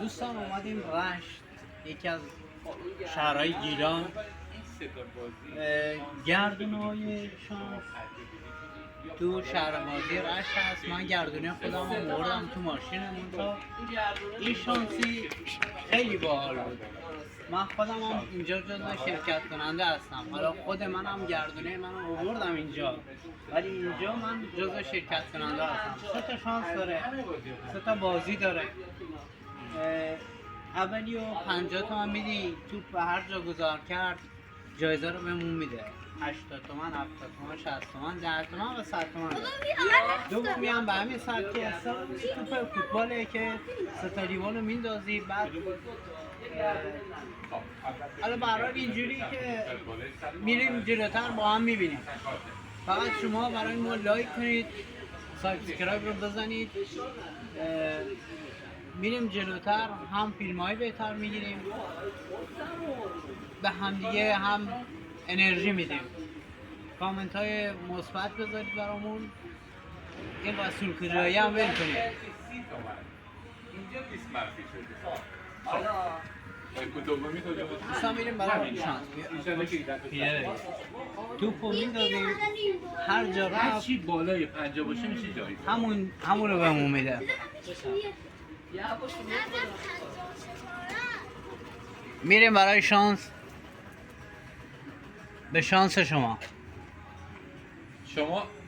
دوستان اومدیم رشت، یکی از شهرهای گیلان. گردونه‌های شانس تو شهر مازی رشت هست. من گردونه خودم رو بردم تو ماشینمون تا این شانسی خیلی باحال بود. من خودم هم اینجا جزو شرکت کننده هستم. حالا خود منم گردونه منو آوردم اینجا، ولی اینجا من جزو شرکت کننده هستم. سه تا شانس داره، سه تا بازی داره. اولی و 50 تومن میدی، توپ به هر جا گذار کرد جایزه رو بهمون میده. 80 تومن، 70 تومن، 60 تومن، 10 تومن و 100 تومن. دومی هم به همین سبک حساب توپ فوتباله که سه تا لیوانو میندازی. بعد حالا برای اینجوری که میریم جلوتر با هم میبینیم. فقط شما برای ما لایک کنید، سابسکرایب رو بزنید. میریم جلوتر، هم فیلم های بهتر میگیریم، به همدیگه هم انرژی میدیم. کامنت های مثبت بذارید برامون. این وصول کجایی هم ول کنید. دوستان میریم برای شانس توپو میندازیم، هر جا هر چی بالای 50 باشه میشه جایزه. همون رو بهمون میده. میریم برای شانس، به شانس شما.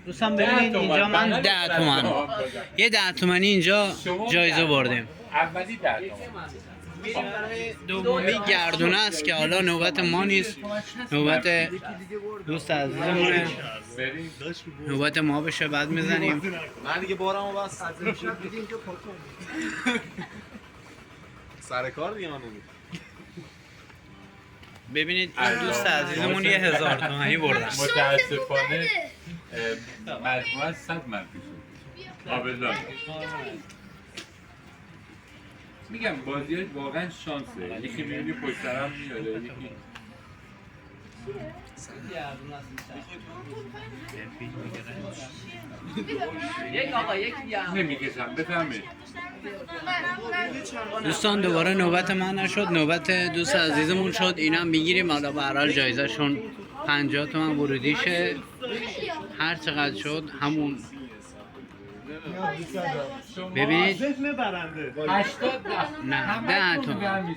دوستان ببینید اینجا من 10 تومن، یه 10 تومنی اینجا جایزه بردیم. اولی 10 تومن. میریم برای دومی گردونه است که حالا نوبت ما نیست، نوبت دوست عزیزمونه. نوبت ما بشه بعد میزنیم. من دیگه بارمو بس سر کار دیگه من نمیدونم. ببینید این دوست عزیزمون 1000 تومانی بردن. متاسفانه مجموعه 100 منفی شد. آبدان میگم بازی های واقعا شانسه. یکی میبینی پشت سرم میاره، یکی نمیکشم. بفهمید دوستان دوباره نوبت من نشد، نوبت دوست عزیزمون شد. اینم میگیریم. حالا به هر حال جایزه شون 50 تومن ورودیشه. هر چقدر شد همون. ببینید 80 نه 10 تومن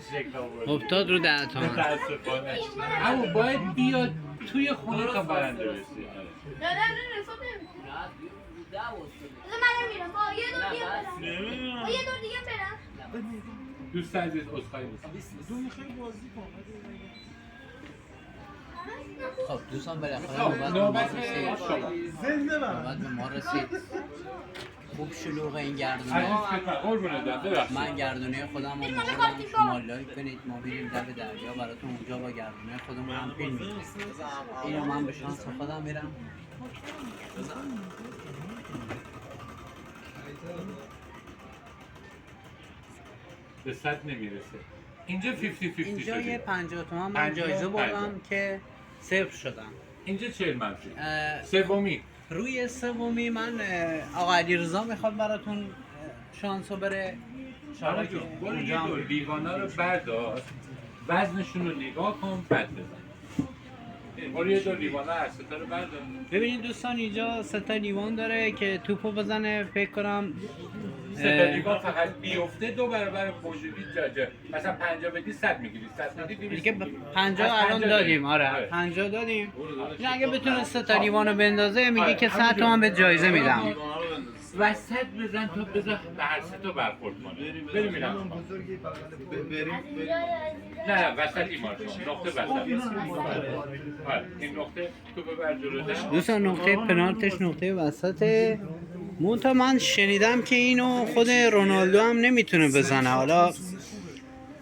افتاد رو 10 تومن. متاسفانه اما باید بیاد توی خونه تا برنده بشه. دوست عزیز عذرخواهی می‌کنم. خب دوستان بالاخره نوبت به ما رسید. خوب شلوغ این گردونه. من گردونه خودم رو بردم. شما لایک کنید، ما بریم لب دریا براتون اونجا با گردونه خودمون هم فیلم می‌گیریم. اینو من به شانس خودم میرم. به 100 نمیرسه. اینجا 50-50 اینجا شده. یه 50 تومن من جایزه بردم که صفر شدم. اینجا 40 منفی. سومی روی سومی من آقا علیرضا میخواد براتون شانسو بره. شما جون برو یه دور لیوانا رو بردار، وزنشون رو نگاه کن بعد بزن. برو یه دور لیوانا هر ستا رو بردار. ببینید دوستان اینجا 3 تا لیوان داره که توپو بزنه. فکر کنم 3 تا لیوان فقط بیفته 2 برابر موجودی جاجه. مثلا 50 بدی 100 میگیری، 100 بدی 200 دیگه 50 الان دادیم. آره 50 دادیم. این اگه بتونه 3 تا لیوانو بندازه میگه که 100 تومن به جایزه میدم. وسط بزن تا بزن به هر سه تا برخورد کنه. بریم میرم. نه وسطی مارش نقطه وسط. این نقطه تو ببر جلو. دوستان نقطه پنالتش نقطه وسطه. منتها من شنیدم که اینو خود رونالدو هم نمیتونه بزنه. حالا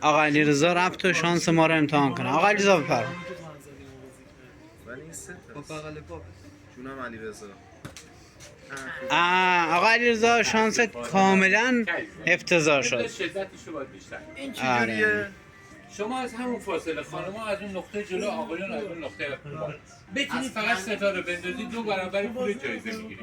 آقا علیرضا رفت و شانس ما رو امتحان کنه. آقا علیرضا بفرمایید. من این سه جونم علیرضا. آقا علیرضا شانست کاملا افتضاح شد. شدتشو باید بیشتر. این چجوریه؟ شما از همون فاصله خانم‌ها از اون نقطه جلو، آقایون از اون نقطه بتونید فقط ستاره بندازید 2 برابر پول جایزه میگیرید.